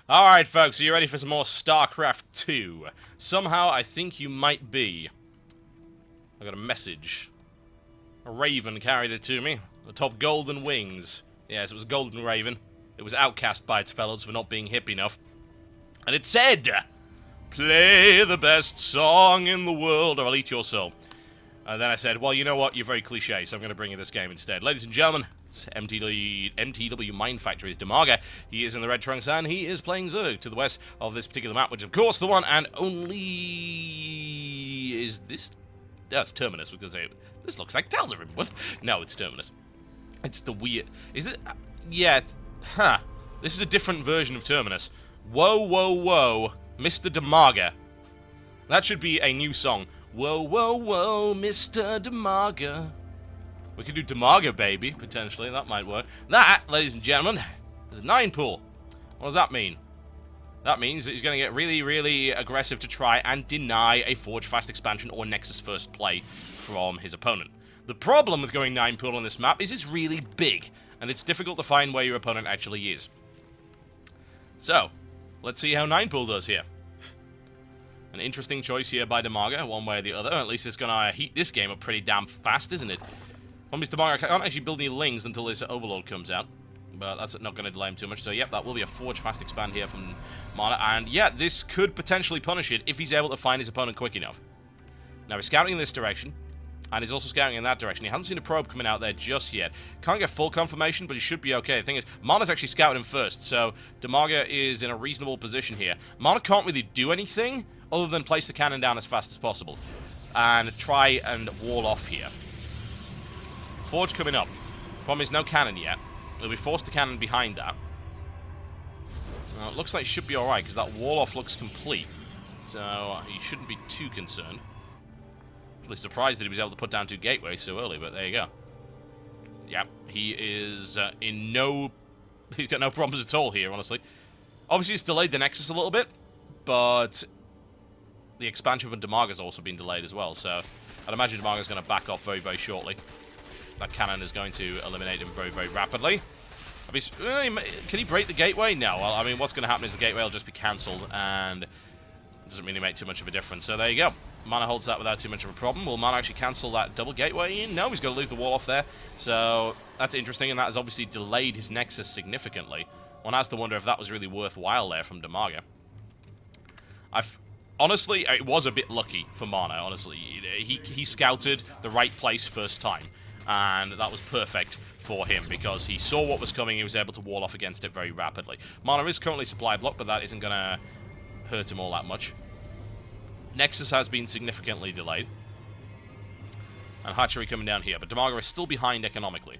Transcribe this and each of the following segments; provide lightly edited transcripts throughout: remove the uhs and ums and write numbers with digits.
Alright, folks, are you ready for some more Starcraft 2? Somehow, I think you might be. I got a message. A raven carried it to me. Atop golden wings. Yes, it was a golden raven. It was outcast by its fellows for not being hip enough. And it said, "Play the best song in the world, or I'll eat your soul." And then I said, well, you know what, you're very cliche, so I'm going to bring you this game instead. Ladies and gentlemen, it's mTw Mind Factory's Dimaga. He is in the red trunks, and he is playing Zerg to the west of this particular map, which, of course, the one and only... Is this... That's Terminus, because this looks like Tal'Darim. What? No, it's Terminus. It's the weird... Is it... Yeah, huh. This is a different version of Terminus. Whoa, whoa, whoa, Mr. Dimaga. That should be a new song. Whoa, whoa, whoa, Mr. Dimaga. We could do Dimaga, baby, potentially. That might work. That, ladies and gentlemen, is a 9 pool. What does that mean? That means that he's going to get really, really aggressive to try and deny a Forge Fast expansion or Nexus first play from his opponent. The problem with going 9 pool on this map is it's really big, and it's difficult to find where your opponent actually is. So, let's see how 9 pool does here. An interesting choice here by Dimaga, one way or the other. At least it's going to heat this game up pretty damn fast, isn't it? Well, Mr. Dimaga can't actually build any Lings until this Overlord comes out. But that's not going to delay him too much. So, yep, that will be a Forge Fast expand here from mTw. And, yeah, this could potentially punish it if he's able to find his opponent quick enough. Now, he's scouting in this direction. And he's also scouting in that direction. He hasn't seen a probe coming out there just yet. Can't get full confirmation, but he should be okay. The thing is, mTw's actually scouted him first, so Dimaga is in a reasonable position here. mTw can't really do anything other than place the cannon down as fast as possible. And try and wall off here. Forge coming up. Problem is, no cannon yet. He'll be forced to cannon behind that. Well, it looks like it should be alright, because that wall off looks complete. So, he shouldn't be too concerned. Really surprised that he was able to put down 2 gateways so early, but there you go. Yep, he is in no... He's got no problems at all here, honestly. Obviously, it's delayed the Nexus a little bit, but the expansion from Dimaga's also been delayed as well, so I'd imagine Dimaga's going to back off very, very shortly. That cannon is going to eliminate him very, very rapidly. Can he break the gateway? No. Well, I mean, what's going to happen is the gateway will just be cancelled, and it doesn't really make too much of a difference. So there you go. mTw holds that without too much of a problem. Will mTw actually cancel that double gateway in? No, he's got to leave the wall off there. So that's interesting, and that has obviously delayed his Nexus significantly. One has to wonder if that was really worthwhile there from Dimaga. Honestly, it was a bit lucky for mTw, honestly. He scouted the right place first time, and that was perfect for him because he saw what was coming. He was able to wall off against it very rapidly. mTw is currently supply blocked, but that isn't going to hurt him all that much. Nexus has been significantly delayed. And hatchery coming down here. But Dimaga is still behind economically.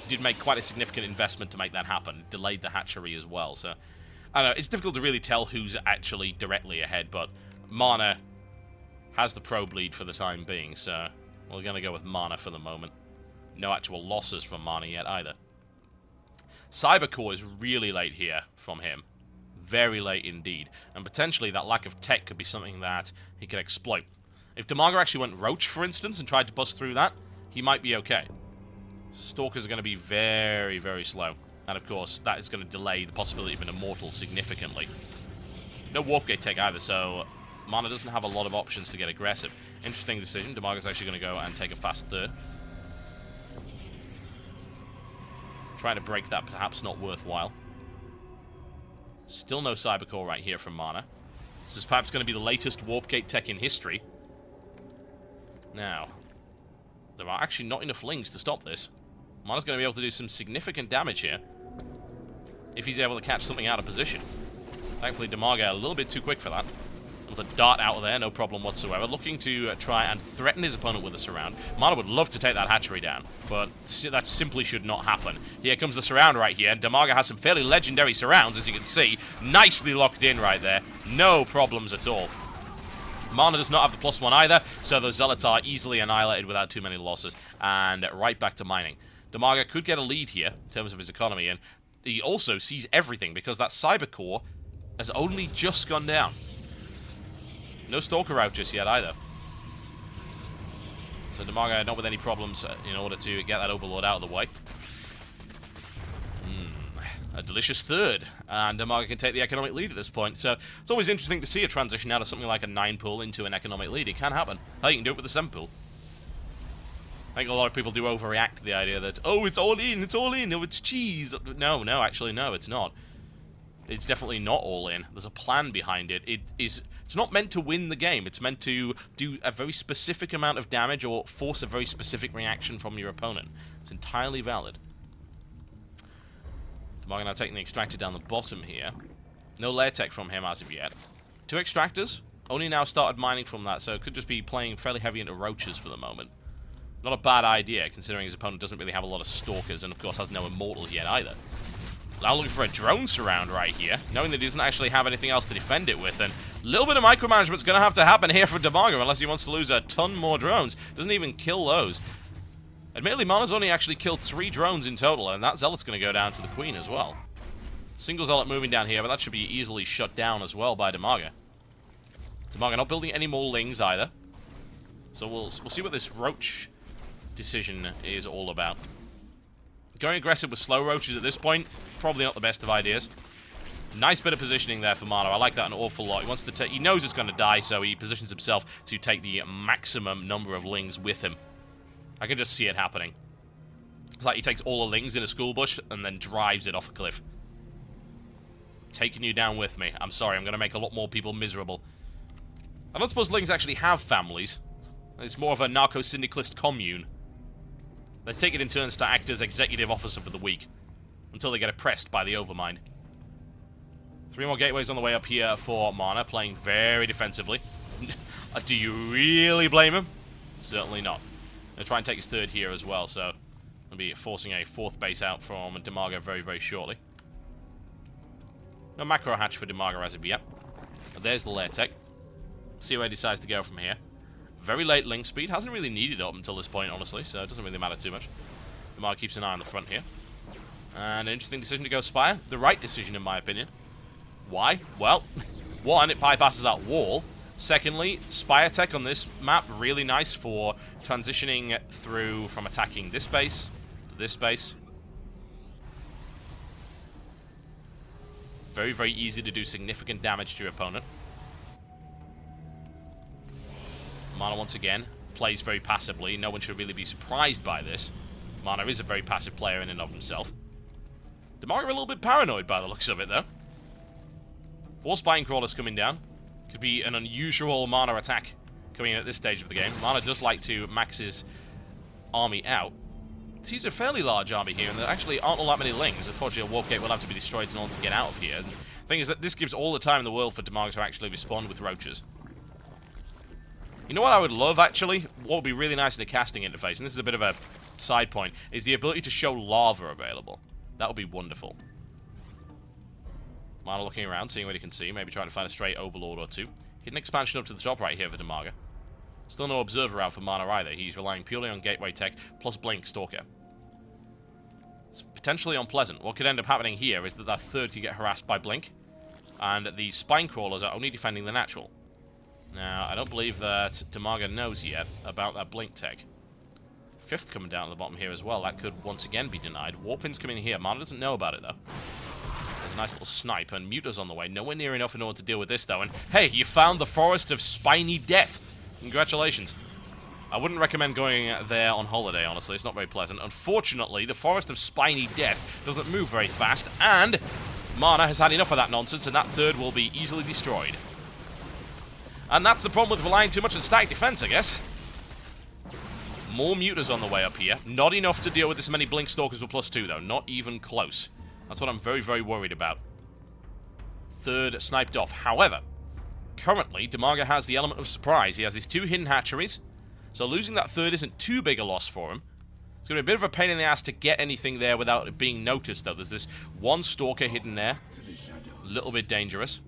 He did make quite a significant investment to make that happen. Delayed the hatchery as well. So, I don't know. It's difficult to really tell who's actually directly ahead. But mTw has the probe lead for the time being. So, we're going to go with mTw for the moment. No actual losses from mTw yet either. Cybercore is really late here from him. Very late indeed. And potentially that lack of tech could be something that he could exploit. If Dimaga actually went Roach, for instance, and tried to bust through that, he might be okay. Stalkers are going to be very, very slow. And of course, that is going to delay the possibility of an Immortal significantly. No Warp Gate tech either, so mTw doesn't have a lot of options to get aggressive. Interesting decision. Dimaga's actually going to go and take a fast third. Trying to break that, perhaps not worthwhile. Still no Cybercore right here from mTw. This is perhaps going to be the latest Warp Gate tech in history. Now, there are actually not enough Lings to stop this. mTw's going to be able to do some significant damage here if he's able to catch something out of position. Thankfully, Dimaga a little bit too quick for that. With a dart out of there, no problem whatsoever. Looking to try and threaten his opponent with a surround. mTw would love to take that hatchery down, but that simply should not happen. Here comes the surround right here, and Dimaga has some fairly legendary surrounds, as you can see. Nicely locked in right there. No problems at all. mTw does not have the +1 either, so those Zealots are easily annihilated without too many losses. And right back to mining. Dimaga could get a lead here, in terms of his economy, and he also sees everything, because that Cybercore has only just gone down. No Stalker out just yet either. So Dimaga not with any problems in order to get that Overlord out of the way. A delicious third, and Dimaga can take the economic lead at this point. So it's always interesting to see a transition out of something like a 9 pool into an economic lead. It can happen. Hell, you can do it with a 7 pool. I think a lot of people do overreact to the idea that, oh, it's all in, oh, it's cheese. No, actually, no, it's not. It's definitely not all in. There's a plan behind it. It's not meant to win the game. It's meant to do a very specific amount of damage or force a very specific reaction from your opponent. It's entirely valid. Dimaga now taking the extractor down the bottom here. No lair tech from him as of yet. 2 extractors. Only now started mining from that, so it could just be playing fairly heavy into roaches for the moment. Not a bad idea, considering his opponent doesn't really have a lot of stalkers, and of course has no immortals yet either. Now looking for a drone surround right here, knowing that he doesn't actually have anything else to defend it with, and a little bit of micromanagement's going to have to happen here for Dimaga, unless he wants to lose a ton more drones. Doesn't even kill those. Admittedly, MaNa's only actually killed 3 drones in total, and that Zealot's going to go down to the Queen as well. Single Zealot moving down here, but that should be easily shut down as well by Dimaga. Dimaga not building any more lings either. So we'll see what this roach decision is all about. Going aggressive with slow roaches at this point, probably not the best of ideas. Nice bit of positioning there for MaNa. I like that an awful lot. He wants to take. He knows it's going to die, so he positions himself to take the maximum number of lings with him. I can just see it happening. It's like he takes all the lings in a school bush and then drives it off a cliff. Taking you down with me. I'm sorry, I'm going to make a lot more people miserable. I don't suppose lings actually have families. It's more of a narco-syndicalist commune. They take it in turns to act as executive officer for the week, until they get oppressed by the Overmind. 3 more gateways on the way up here for MaNa, playing very defensively. Do you really blame him? Certainly not. They'll try and take his 3rd here as well, so they'll be forcing a 4th base out from Dimaga very, very shortly. No macro hatch for Dimaga as of yet. But there's the lair tech. See where he decides to go from here. Very late link speed. Hasn't really needed it up until this point, honestly, so it doesn't really matter too much. Dimaga keeps an eye on the front here. And an interesting decision to go Spire. The right decision, in my opinion. Why? Well, 1, it bypasses that wall. Secondly, Spire tech on this map, really nice for transitioning through from attacking this base to this base. Very, very easy to do significant damage to your opponent. MaNa, once again, plays very passively. No one should really be surprised by this. MaNa is a very passive player in and of himself. Dimaga a little bit paranoid by the looks of it, though. 4 Spine Crawlers coming down. Could be an unusual MaNa attack coming in at this stage of the game. MaNa does like to max his army out. He's a fairly large army here, and there actually aren't all that many lings. Unfortunately, a warp gate will have to be destroyed in order to get out of here. And the thing is that this gives all the time in the world for Dimaga to actually respond with roaches. You know what I would love, actually? What would be really nice in a casting interface, and this is a bit of a side point, is the ability to show lava available. That would be wonderful. MaNa looking around, seeing what he can see, maybe trying to find a stray Overlord or 2. Hidden expansion up to the top right here for Dimaga. Still no Observer out for MaNa either. He's relying purely on Gateway Tech, plus Blink Stalker. It's potentially unpleasant. What could end up happening here is that that 3rd could get harassed by Blink, and the Spine Crawlers are only defending the natural. Now, I don't believe that Dimaga knows yet about that Blink Tech. 5th coming down at the bottom here as well. That could once again be denied. Warpin's coming in here. MaNa doesn't know about it, though. There's a nice little snipe, and Muta's on the way. Nowhere near enough in order to deal with this, though. And, hey, you found the Forest of Spiny Death. Congratulations. I wouldn't recommend going there on holiday, honestly. It's not very pleasant. Unfortunately, the Forest of Spiny Death doesn't move very fast, and MaNa has had enough of that nonsense, and that 3rd will be easily destroyed. And that's the problem with relying too much on static defense, I guess. More Mutas on the way up here. Not enough to deal with this many Blink Stalkers with +2, though. Not even close. That's what I'm very, very worried about. 3rd sniped off. However, currently, Dimaga has the element of surprise. He has these 2 hidden hatcheries, so losing that 3rd isn't too big a loss for him. It's going to be a bit of a pain in the ass to get anything there without it being noticed, though. There's this 1 Stalker hidden there. A little bit dangerous.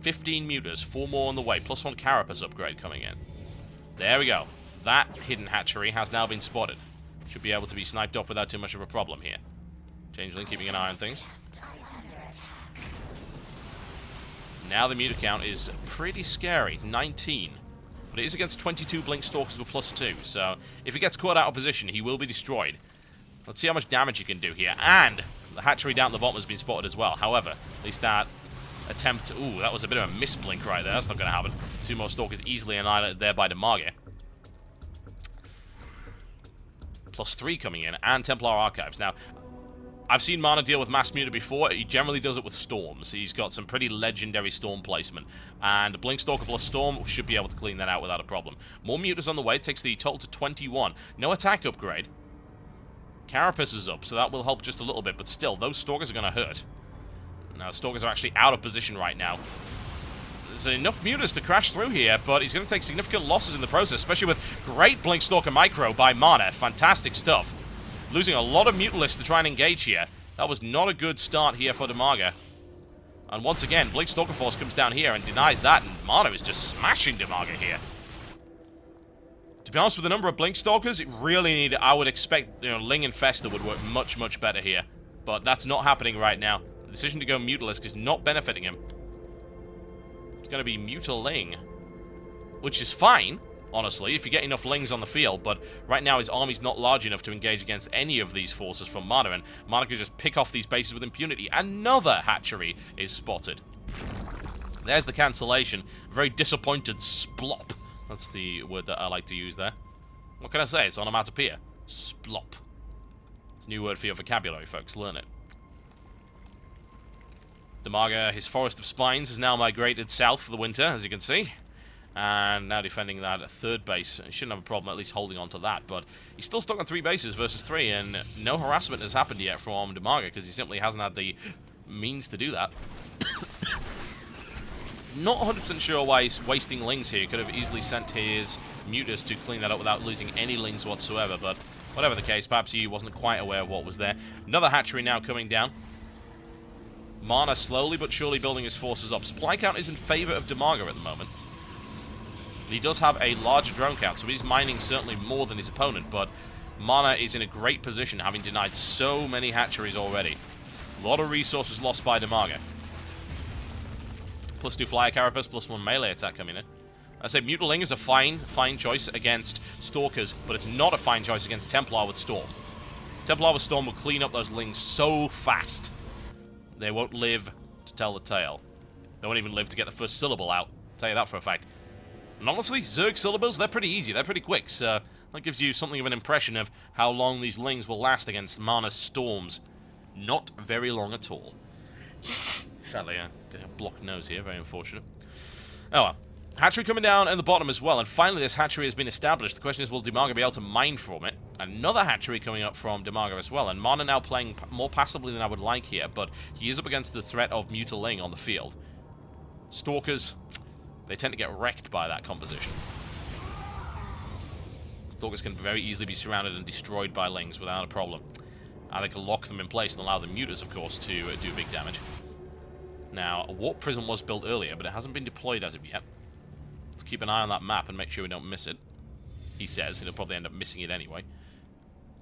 15 Mutas, 4 more on the way, plus 1 Carapace upgrade coming in. There we go. That hidden hatchery has now been spotted. Should be able to be sniped off without too much of a problem here. Changeling keeping an eye on things. Now the Muta count is pretty scary, 19. But it is against 22 Blink Stalkers with +2, so if he gets caught out of position, he will be destroyed. Let's see how much damage you can do here. And the hatchery down at the bottom has been spotted as well. However, at least that attempt... Ooh, that was a bit of a misblink right there. That's not going to happen. 2 more Stalkers easily annihilated there by Dimaga. +3 coming in, and Templar Archives. Now, I've seen MaNa deal with Mass Muta before. He generally does it with Storms. He's got some pretty legendary Storm placement. And Blink Stalker plus Storm should be able to clean that out without a problem. More Mutas on the way. Takes the total to 21. No attack upgrade. Carapace is up, so that will help just a little bit. But still, those Stalkers are going to hurt. Now, Stalkers are actually out of position right now. There's enough Mutas to crash through here, but he's going to take significant losses in the process, especially with great Blink Stalker Micro by MaNa. Fantastic stuff. Losing a lot of Mutalisks to try and engage here. That was not a good start here for Dimaga. And once again, Blink Stalker Force comes down here and denies that, and MaNa is just smashing Dimaga here. To be honest, with the number of Blink Stalkers, it really needed... I would expect, Ling and Fester would work much, much better here. But that's not happening right now. The decision to go Mutalisk is not benefiting him. It's going to be Mutaling, which is fine, honestly, if you get enough Lings on the field, but right now his army's not large enough to engage against any of these forces from MaNa, and MaNa can just pick off these bases with impunity. Another hatchery is spotted. There's the cancellation. Very disappointed splop. That's the word that I like to use there. What can I say? It's onomatopoeia. Splop. It's a new word for your vocabulary, folks. Learn it. Dimaga, his Forest of Spines, has now migrated south for the winter, as you can see. And now defending that 3rd base. He shouldn't have a problem at least holding on to that, but he's still stuck on 3 bases versus 3, and no harassment has happened yet from Dimaga, because he simply hasn't had the means to do that. Not 100% sure why he's wasting Lings here. He could have easily sent his Mutas to clean that up without losing any Lings whatsoever, but whatever the case, perhaps he wasn't quite aware of what was there. Another hatchery now coming down. MaNa slowly but surely building his forces up. Supply count is in favor of Dimaga at the moment. He does have a larger drone count, so he's mining certainly more than his opponent, but MaNa is in a great position, having denied so many hatcheries already. A lot of resources lost by Dimaga. +2 Flyer Carapace, +1 melee attack coming in. I say Mutaling is a fine choice against Stalkers, but it's not a fine choice against Templar with Storm. Templar with Storm will clean up those Lings so fast. They won't live to tell the tale. They won't even live to get the first syllable out. I'll tell you that for a fact. And honestly, Zerg syllables, they're pretty easy. They're pretty quick, so that gives you something of an impression of how long these Lings will last against MaNa's Storms. Not very long at all. Sadly, a blocked nose here. Very unfortunate. Oh well. Hatchery coming down at the bottom as well, and finally this hatchery has been established. The question is, will Dimaga be able to mine from it? Another hatchery coming up from Dimaga as well, and MaNa now playing more passively than I would like here, but he is up against the threat of Mutaling on the field. Stalkers, they tend to get wrecked by that composition. Stalkers can very easily be surrounded and destroyed by Lings without a problem. And they can lock them in place and allow the Mutas, of course, to do big damage. Now, a Warp Prism was built earlier, but it hasn't been deployed as of yet. Let's keep an eye on that map and make sure we don't miss it. He says he'll probably end up missing it anyway.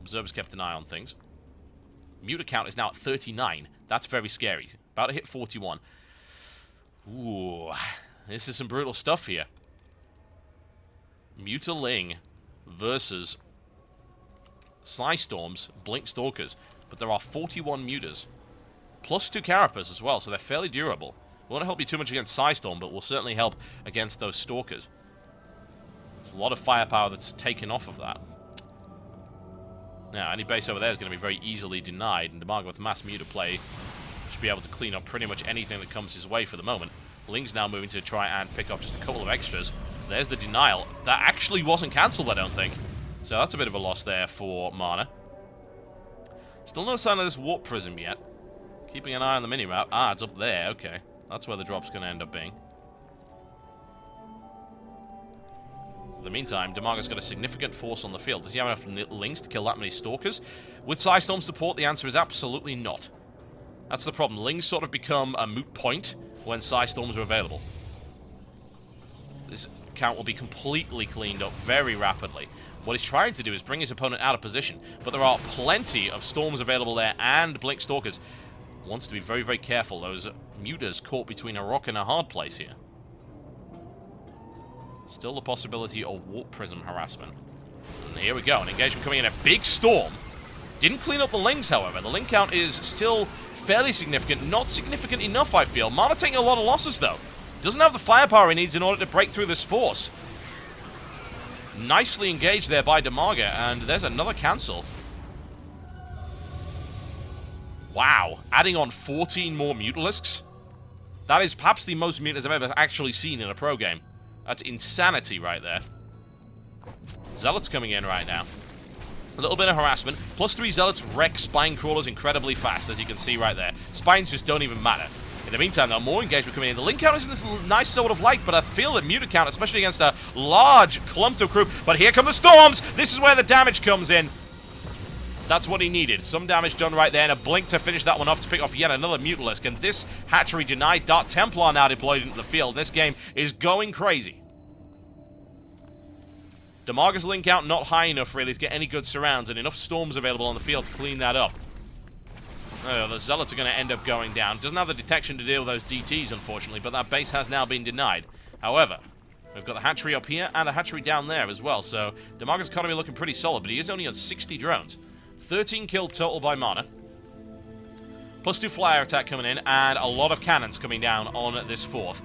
Observer's kept an eye on things. Muta count is now at 39. That's very scary. About to hit 41. Ooh, this is some brutal stuff here. Mutaling versus Psystorms, Blink Stalkers. But there are 41 Mutas. +2 Carapace as well, so they're fairly durable. Won't help you too much against Psystorm, but will certainly help against those Stalkers. There's a lot of firepower that's taken off of that. Now, any base over there is going to be very easily denied, and Dimaga with Mass Muta play should be able to clean up pretty much anything that comes his way for the moment. Ling's now moving to try and pick up just a couple of extras. There's the denial. That actually wasn't cancelled, I don't think. So that's a bit of a loss there for MaNa. Still no sign of this Warp Prism yet. Keeping an eye on the minimap. Ah, it's up there. Okay. That's where the drop's going to end up being. In the meantime, Dimaga's got a significant force on the field. Does he have enough Lings to kill that many Stalkers? With Psystorm support, the answer is absolutely not. That's the problem. Lings sort of become a moot point when Psystorms are available. This count will be completely cleaned up very rapidly. What he's trying to do is bring his opponent out of position, but there are plenty of Storms available there and Blink Stalkers. Wants to be very, very careful. Those Mutas caught between a rock and a hard place here. Still the possibility of Warp Prism harassment. And here we go. An engagement coming in. A big Storm. Didn't clean up the Lings, however. The Ling count is still fairly significant. Not significant enough, I feel. MaNa taking a lot of losses, though. Doesn't have the firepower he needs in order to break through this force. Nicely engaged there by Dimaga, and there's another cancel. Wow. Adding on 14 more Mutalisks. That is perhaps the most mutants I've ever actually seen in a pro game. That's insanity right there. Zealots coming in right now. A little bit of harassment. +3 Zealots wreck Spine Crawlers incredibly fast, as you can see right there. Spines just don't even matter. In the meantime, though, more engagement coming in. The Link count is in this nice sort of light, but I feel the Mutant count, especially against a large clump of crew. But here come the Storms! This is where the damage comes in. That's what he needed. Some damage done right there, and a blink to finish that one off to pick off yet another Mutalisk. And this hatchery denied. Dark Templar now deployed into the field. This game is going crazy. Dimaga's Link count not high enough, really, to get any good surrounds, and enough Storms available on the field to clean that up. The Zealots are going to end up going down. Doesn't have the detection to deal with those DTs, unfortunately, but that base has now been denied. However, we've got the hatchery up here and a hatchery down there as well, so Dimaga's economy looking pretty solid, but he is only on 60 drones. 13 killed total by MaNa. +2 flyer attack coming in, and a lot of cannons coming down on this fourth.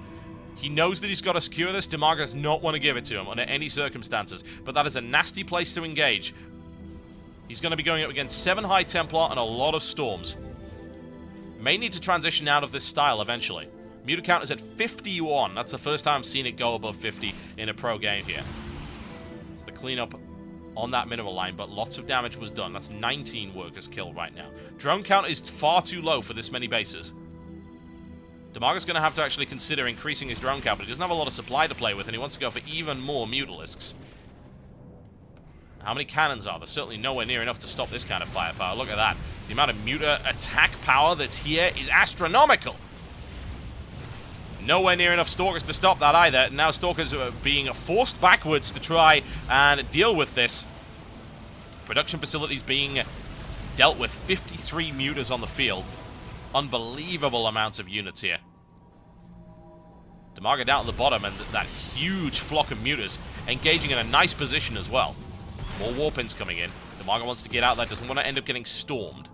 He knows that he's got to secure this. Dimaga does not want to give it to him under any circumstances, but that is a nasty place to engage. He's going to be going up against 7 High Templar and a lot of Storms. May need to transition out of this style eventually. Mutant count is at 51. That's the first time I've seen it go above 50 in a pro game here. It's the cleanup on that mineral line, but lots of damage was done. That's 19 workers killed right now. Drone count is far too low for this many bases. Dimaga's going to have to actually consider increasing his drone count, but he doesn't have a lot of supply to play with, and he wants to go for even more Mutalisks. How many cannons are there? Certainly nowhere near enough to stop this kind of firepower. Look at that. The amount of Muta attack power that's here is astronomical. Nowhere near enough Stalkers to stop that either. Now Stalkers are being forced backwards to try and deal with this. Production facilities being dealt with. 53 Mutas on the field. Unbelievable amounts of units here. Dimaga down at the bottom, and that huge flock of Mutas engaging in a nice position as well. More Warpins coming in. Dimaga wants to get out there, doesn't want to end up getting stormed.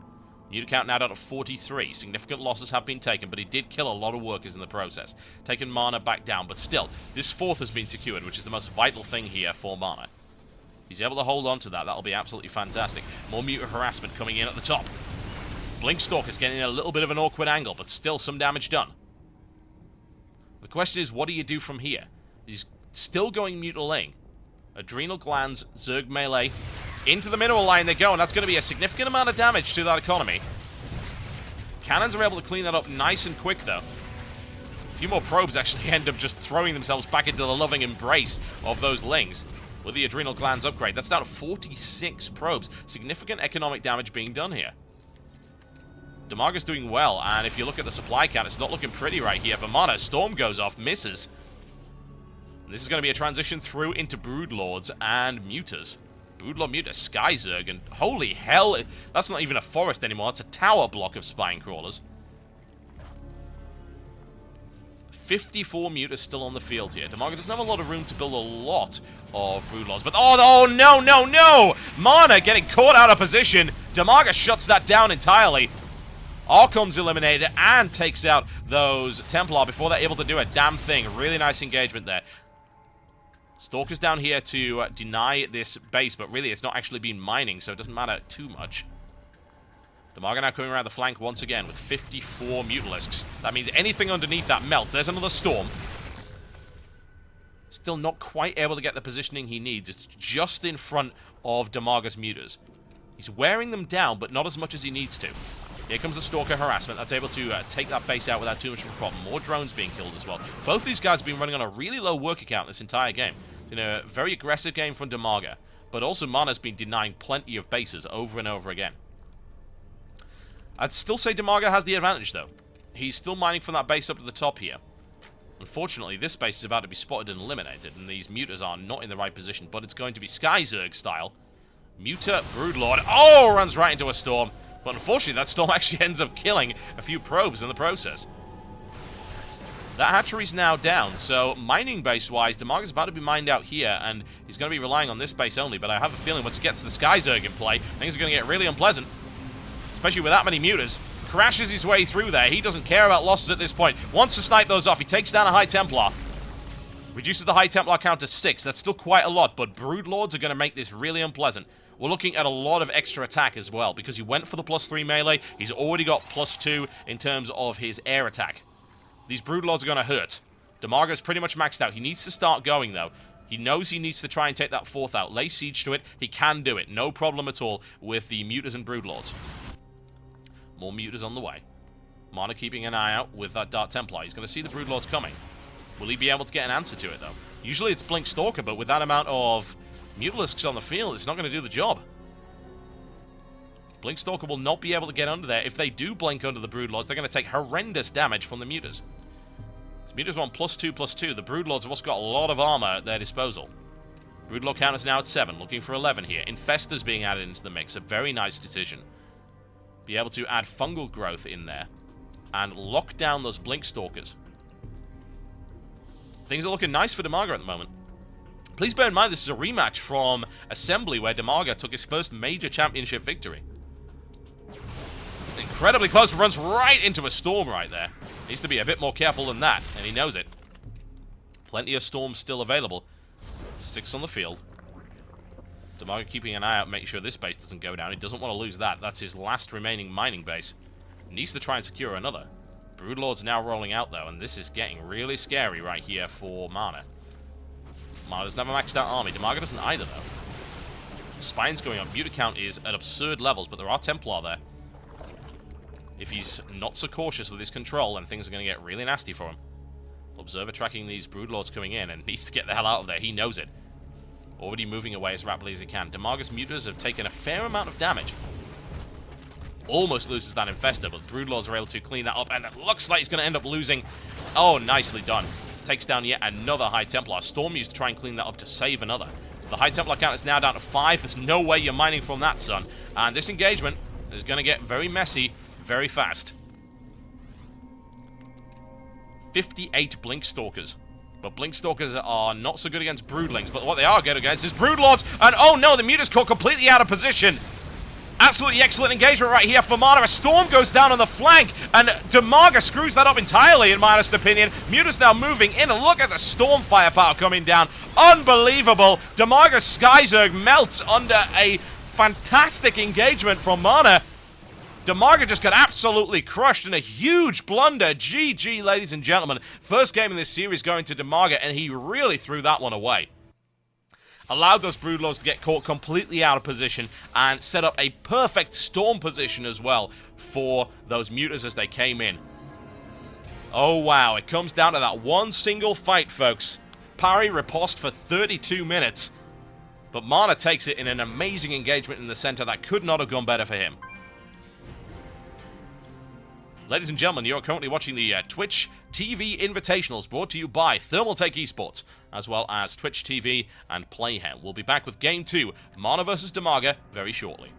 Mutant count now down at 43. Significant losses have been taken, but he did kill a lot of workers in the process. Taking MaNa back down, but still, this fourth has been secured, which is the most vital thing here for MaNa. He's able to hold on to that. That'll be absolutely fantastic. More mutant harassment coming in at the top. Blink Stalker's getting a little bit of an awkward angle, but still some damage done. The question is, what do you do from here? He's still going Mutaling. Adrenal Glands, Zerg Melee. Into the mineral line they go, and that's going to be a significant amount of damage to that economy. Cannons are able to clean that up nice and quick, though. A few more probes actually end up just throwing themselves back into the loving embrace of those Lings. With the Adrenal Glands upgrade, that's down to 46 probes. Significant economic damage being done here. Dimaga's doing well, and if you look at the supply count, it's not looking pretty right here for MaNa. Storm goes off, misses. And this is going to be a transition through into Broodlords and Mutas. Broodlord, Muta, Sky Zerg, and holy hell, that's not even a forest anymore. That's a tower block of Spine Crawlers. 54 Mutas still on the field here. Dimaga doesn't have a lot of room to build a lot of Broodlords, but oh no, no, no! MaNa getting caught out of position. Dimaga shuts that down entirely. Archon's eliminated and takes out those Templar before they're able to do a damn thing. Really nice engagement there. Stalker's down here to deny this base, but really it's not actually been mining, so it doesn't matter too much. Dimaga now coming around the flank once again with 54 Mutalisks. That means anything underneath that melts. There's another Storm. Still not quite able to get the positioning he needs. It's just in front of Dimaga's Mutas. He's wearing them down, but not as much as he needs to. Here comes the Stalker harassment. That's able to take that base out without too much of a problem. More drones being killed as well. Both these guys have been running on a really low worker count this entire game. In a very aggressive game from Dimaga, but also MaNa's been denying plenty of bases over and over again. I'd still say Dimaga has the advantage, though. He's still mining from that base up to the top here. Unfortunately, this base is about to be spotted and eliminated, and these Mutas are not in the right position, but it's going to be Sky Zerg style. Muta, Broodlord, runs right into a Storm. But unfortunately, that Storm actually ends up killing a few probes in the process. That hatchery's now down, so mining base-wise, Dimaga's about to be mined out here, and he's going to be relying on this base only, but I have a feeling once he gets the Sky Zerg in play, things are going to get really unpleasant. especially with that many mutas. Crashes his way through there. He doesn't care about losses at this point. Wants to snipe those off. He takes down a High Templar. Reduces the High Templar count to 6. That's still quite a lot, but Broodlords are going to make this really unpleasant. We're looking at a lot of extra attack as well, because he went for the +3 melee. He's already got +2 in terms of his air attack. These Broodlords are going to hurt. Dimaga's pretty much maxed out. He needs to start going, though. He knows he needs to try and take that 4th out. Lay siege to it. He can do it. No problem at all with the Mutas and Broodlords. More Mutas on the way. MaNa keeping an eye out with that Dark Templar. He's going to see the Broodlords coming. Will he be able to get an answer to it, though? Usually it's Blink Stalker, but with that amount of Mutalisks on the field, it's not going to do the job. Blink Stalker will not be able to get under there. If they do blink under the Broodlords, they're going to take horrendous damage from the Mutas. So Mutas want +2/+2. The Broodlords have also got a lot of armor at their disposal. Broodlord count is now at 7, looking for 11 here. Infestors being added into the mix. A very nice decision. Be able to add fungal growth in there and lock down those Blink Stalkers. Things are looking nice for Dimaga at the moment. Please bear in mind this is a rematch from Assembly where Dimaga took his first major championship victory. Incredibly close, runs right into a storm right there. Needs to be a bit more careful than that, and he knows it. Plenty of storms still available. 6 on the field. Dimaga keeping an eye out, making sure this base doesn't go down. He doesn't want to lose that. That's his last remaining mining base. Needs to try and secure another. Broodlord's now rolling out, though, and this is getting really scary right here for MaNa. MaNa doesn't have a maxed out army. Dimaga doesn't either, though. Spine's going up. Muta count is at absurd levels, but there are Templar there. If he's not so cautious with his control, then things are going to get really nasty for him. Observer tracking these Broodlords coming in and needs to get the hell out of there. He knows it. Already moving away as rapidly as he can. Dimaga's Mutas have taken a fair amount of damage. Almost loses that Infestor, but Broodlords are able to clean that up, and it looks like he's going to end up losing. Oh, nicely done. Takes down yet another High Templar. Storm used to try and clean that up to save another. The High Templar count is now down to 5. There's no way you're mining from that, son. And this engagement is going to get very messy very fast. 58 Blink Stalkers. But Blink Stalkers are not so good against Broodlings, but what they are good against is Broodlords. And oh no, the Muta's caught completely out of position. Absolutely excellent engagement right here for MaNa. A storm goes down on the flank, and Dimaga screws that up entirely, in my honest opinion. Muta's now moving in, and look at the storm firepower coming down. Unbelievable. Dimaga's Skyzerg melts under a fantastic engagement from MaNa. Dimaga just got absolutely crushed in a huge blunder. GG, ladies and gentlemen. First game in this series going to Dimaga, and he really threw that one away. Allowed those Broodlords to get caught completely out of position and set up a perfect storm position as well for those Mutas as they came in. Oh, wow. It comes down to that one single fight, folks. Parry riposte for 32 minutes. But MaNa takes it in an amazing engagement in the center that could not have gone better for him. Ladies and gentlemen, you're currently watching the Twitch TV Invitationals brought to you by Thermaltake Esports, as well as Twitch TV and Playhen. We'll be back with Game 2, MaNa vs. Dimaga, very shortly.